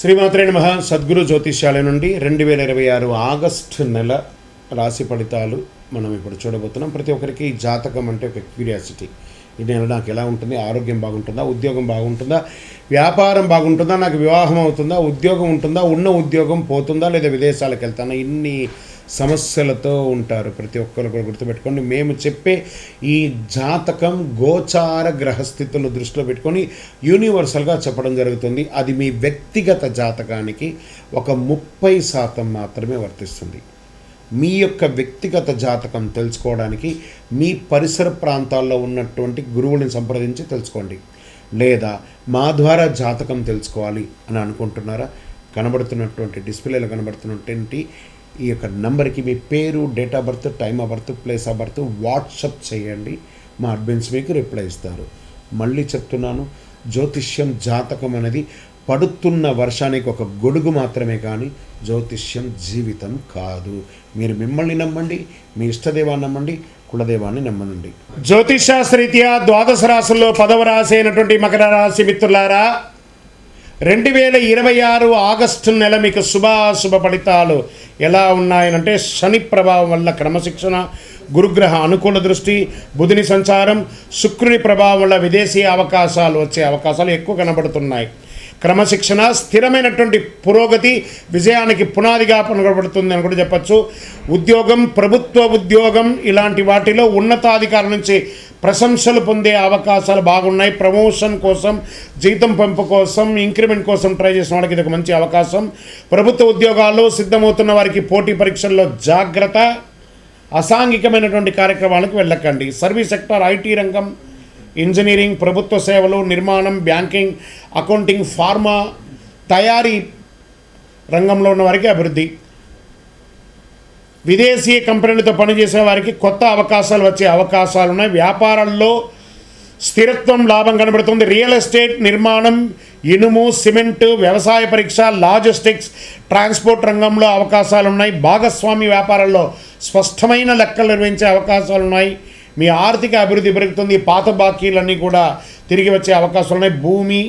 శ్రీమాత్రే నమః. సద్గురు జ్యోతిష్యాలయం నుండి 2026 ఆగస్టు నెల రాశి ఫలితాలు మనం ఇప్పుడు చూడబోతున్నాం. ప్రతి ఒక్కరికి జాతకం అంటే ఒక క్యూరియాసిటీ. ఈ నెల నాకు ఎలా ఉంటుంది, ఆరోగ్యం బాగుంటుందా, ఉద్యోగం బాగుంటుందా, వ్యాపారం బాగుంటుందా, నాకు వివాహం అవుతుందా, ఉద్యోగం ఉంటుందా, ఉన్న ఉద్యోగం పోతుందా, లేదా విదేశాలకు వెళ్తానా, ఇన్ని సమస్యలతో ఉంటారు. ప్రతి ఒక్కరు కూడా గుర్తుపెట్టుకోండి, మేము చెప్పే ఈ జాతకం గోచార గ్రహస్థితులను దృష్టిలో పెట్టుకొని యూనివర్సల్గా చెప్పడం జరుగుతుంది. అది మీ వ్యక్తిగత జాతకానికి ఒక 30% మాత్రమే వర్తిస్తుంది. మీ యొక్క వ్యక్తిగత జాతకం తెలుసుకోవడానికి మీ పరిసర ప్రాంతాల్లో ఉన్నటువంటి గురువుని సంప్రదించి తెలుసుకోండి. లేదా మా ద్వారా జాతకం తెలుసుకోవాలి అని అనుకుంటున్నారా? కనబడుతున్నటువంటి డిస్ప్లేలో కనబడుతున్నటువంటి ఈ యొక్క నంబర్కి మీ పేరు, date of birth, time of birth, place of birth WhatsApp చేయండి. మా అడ్మిన్స్ మీకు రిప్లై ఇస్తారు. మళ్ళీ చెప్తున్నాను, జ్యోతిష్యం జాతకం అనేది పడుతున్న వర్షానికి ఒక గొడుగు మాత్రమే, కానీ జ్యోతిష్యం జీవితం కాదు. మీరు మిమ్మల్ని నమ్మండి, మీ ఇష్టదేవాన్ని నమ్మండి, కులదేవాన్ని నమ్మనండి. జ్యోతిషాస్త్రరీత్యా ద్వాదశ రాశుల్లో 10వ రాశి అయినటువంటి మకర రాశి మిత్రులారా, 2026 ఆగస్టు నెల మీకు శుభాశుభ ఫలితాలు ఎలా ఉన్నాయనంటే, శని ప్రభావం వల్ల క్రమశిక్షణ, గురుగ్రహ అనుకూల దృష్టి, బుధుని సంచారం, శుక్రుని ప్రభావం వల్ల విదేశీ అవకాశాలు వచ్చే అవకాశాలు ఎక్కువ కనబడుతున్నాయి. క్రమశిక్షణ, స్థిరమైనటువంటి పురోగతి విజయానికి పునాదిగా కనబడుతుంది అని కూడా చెప్పచ్చు. ఉద్యోగం, ప్రభుత్వ ఉద్యోగం ఇలాంటి వాటిలో ఉన్నతాధికారుల నుంచి ప్రశంసలు పొందే అవకాశాలు బాగున్నాయి. ప్రమోషన్ కోసం, జీతం పెంపు కోసం, ఇంక్రిమెంట్ కోసం ట్రై చేసిన వాళ్ళకి ఇది ఒక మంచి అవకాశం. ప్రభుత్వ ఉద్యోగాల్లో సిద్ధమవుతున్న వారికి పోటీ పరీక్షల్లో జాగ్రత్త. అసాంఘికమైనటువంటి కార్యక్రమాలకు వెళ్ళకండి. సర్వీస్ సెక్టార్, ఐటీ రంగం, ఇంజనీరింగ్, ప్రభుత్వ సేవలు, నిర్మాణం, బ్యాంకింగ్, అకౌంటింగ్, ఫార్మా, తయారీ రంగంలో ఉన్న వారికి అభివృద్ధి. విదేశీ కంపెనీలతో పనిచేసే వారికి కొత్త అవకాశాలు వచ్చే అవకాశాలు ఉన్నాయి. వ్యాపారాల్లో స్థిరత్వం, లాభం కనబడుతుంది. రియల్ ఎస్టేట్, నిర్మాణం, ఇనుము, సిమెంటు, వ్యవసాయ పరీక్ష, లాజిస్టిక్స్, ట్రాన్స్పోర్ట్ రంగంలో అవకాశాలు ఉన్నాయి. భాగస్వామి వ్యాపారాల్లో స్పష్టమైన లెక్కలు నిర్వహించే అవకాశాలు ఉన్నాయి. మీ ఆర్థిక అభివృద్ధి పెరుగుతుంది. పాత బాకీలన్నీ కూడా తిరిగి వచ్చే అవకాశాలు ఉన్నాయి. భూమి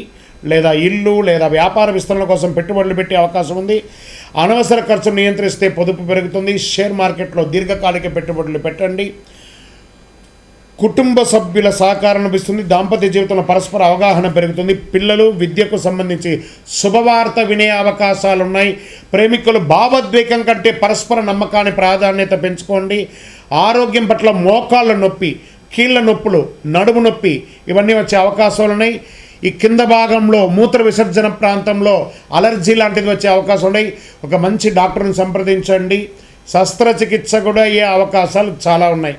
లేదా ఇల్లు లేదా వ్యాపార విస్తరణ కోసం పెట్టుబడులు పెట్టే అవకాశం ఉంది. అనవసర ఖర్చును నియంత్రిస్తే పొదుపు పెరుగుతుంది. షేర్ మార్కెట్లో దీర్ఘకాలిక పెట్టుబడులు పెట్టండి. కుటుంబ సభ్యుల సహకారం లభిస్తుంది. దాంపత్య జీవితంలో పరస్పర అవగాహన పెరుగుతుంది. పిల్లలు, విద్యకు సంబంధించి శుభవార్త వినే అవకాశాలు ఉన్నాయి. ప్రేమికులు భావోద్వేగం కంటే పరస్పర నమ్మకాన్ని ప్రాధాన్యత పెంచుకోండి. ఆరోగ్యం పట్ల మోకాళ్ళ నొప్పి, కీళ్ళ నొప్పులు, నడుము నొప్పి ఇవన్నీ వచ్చే అవకాశాలు ఉన్నాయి. ఈ కింద భాగంలో మూత్ర విసర్జన ప్రాంతంలో అలర్జీ లాంటిది వచ్చే అవకాశం ఉన్నాయి. ఒక మంచి డాక్టర్ని సంప్రదించండి. శస్త్రచికిత్స కూడా అయ్యే అవకాశాలు చాలా ఉన్నాయి.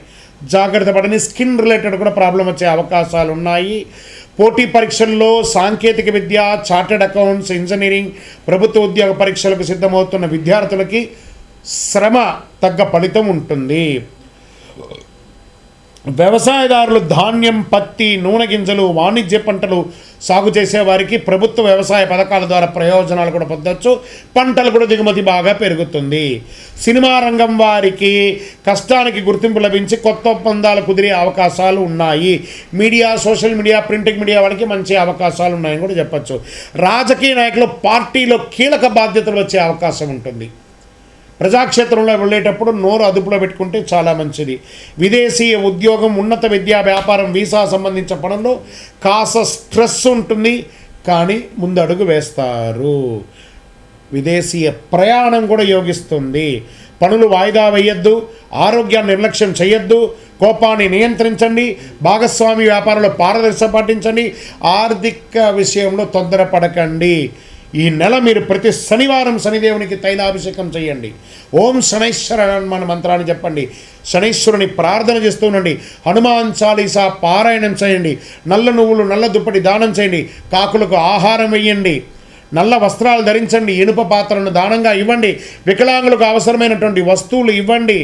జాగ్రత్త పడని. స్కిన్ రిలేటెడ్ కూడా ప్రాబ్లం వచ్చే అవకాశాలు ఉన్నాయి. పోటీ పరీక్షల్లో సాంకేతిక విద్య, చార్టెడ్ అకౌంట్స్, ఇంజనీరింగ్, ప్రభుత్వ ఉద్యోగ పరీక్షలకు సిద్ధమవుతున్న విద్యార్థులకి శ్రమ తగ్గ ఫలితం ఉంటుంది. వ్యవసాయదారులు ధాన్యం, పత్తి, నూనె గింజలు, వాణిజ్య పంటలు సాగు చేసేవారికి ప్రభుత్వ వ్యవసాయ పథకాల ద్వారా ప్రయోజనాలు కూడా పొందవచ్చు. పంటలు కూడా దిగుమతి బాగా పెరుగుతుంది. సినిమా రంగం వారికి కష్టానికి గుర్తింపు లభించి కొత్త ఒప్పందాలు కుదిరే అవకాశాలు ఉన్నాయి. Media, social media, printing media వాళ్ళకి మంచి అవకాశాలు ఉన్నాయని కూడా చెప్పచ్చు. రాజకీయ నాయకులు పార్టీలో కీలక బాధ్యతలు వచ్చే అవకాశం ఉంటుంది. ప్రజాక్షేత్రంలో వెళ్ళేటప్పుడు నోరు అదుపులో పెట్టుకుంటే చాలా మంచిది. విదేశీయ ఉద్యోగం, ఉన్నత విద్యా, వ్యాపారం, వీసా సంబంధించిన పనుల్లో కాస్త స్ట్రెస్ ఉంటుంది, కానీ ముందడుగు వేస్తారు. విదేశీయ ప్రయాణం కూడా యోగిస్తుంది. పనులు వాయిదా వేయొద్దు. ఆరోగ్యాన్ని నిర్లక్ష్యం చేయొద్దు. కోపాన్ని నియంత్రించండి. భాగస్వామి వ్యాపారంలో పారదర్శకత పాటించండి. ఆర్థిక విషయంలో తొందరపడకండి. ఈ నెల మీరు ప్రతి శనివారం శనిదేవునికి తైలాభిషేకం చేయండి. ఓం శనైశ్వర మన మంత్రాన్ని చెప్పండి. శనైశ్వరుని ప్రార్థన చేస్తూ ఉండండి. హనుమాన్ చాలీసా పారాయణం చేయండి. నల్ల నువ్వులు, నల్ల దుప్పటి దానం చేయండి. కాకులకు ఆహారం వేయండి. నల్ల వస్త్రాలు ధరించండి. ఇనుప పాత్రలను దానంగా ఇవ్వండి. వికలాంగులకు అవసరమైనటువంటి వస్తువులు ఇవ్వండి.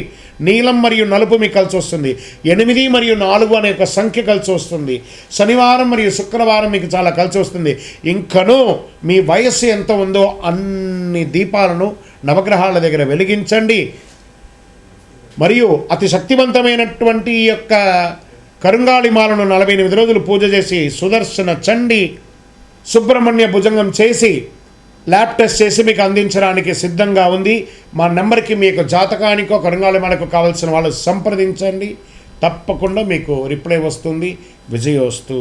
నీలం మరియు నలుపు మీకు కలిసి వస్తుంది. 8 మరియు 4 అనే ఒక సంఖ్య కలిసి వస్తుంది. శనివారం మరియు శుక్రవారం మీకు చాలా కలిసి వస్తుంది. ఇంకనూ మీ వయస్సు ఎంత ఉందో అన్ని దీపాలను నవగ్రహాల దగ్గర వెలిగించండి. మరియు అతి శక్తివంతమైనటువంటి ఈ యొక్క కరుంగాళి మాలను 48 రోజులు పూజ చేసి సుదర్శన చండి సుబ్రహ్మణ్య భుజంగం చేసి ల్యాబ్ టెస్ట్ చేసి మీకు అందించడానికి సిద్ధంగా ఉంది. మా నెంబర్కి మీకు జాతకానికో కరుణాలయమునకు కావాల్సిన వాళ్ళు సంప్రదించండి. తప్పకుండా మీకు రిప్లై వస్తుంది. విజయోస్తు.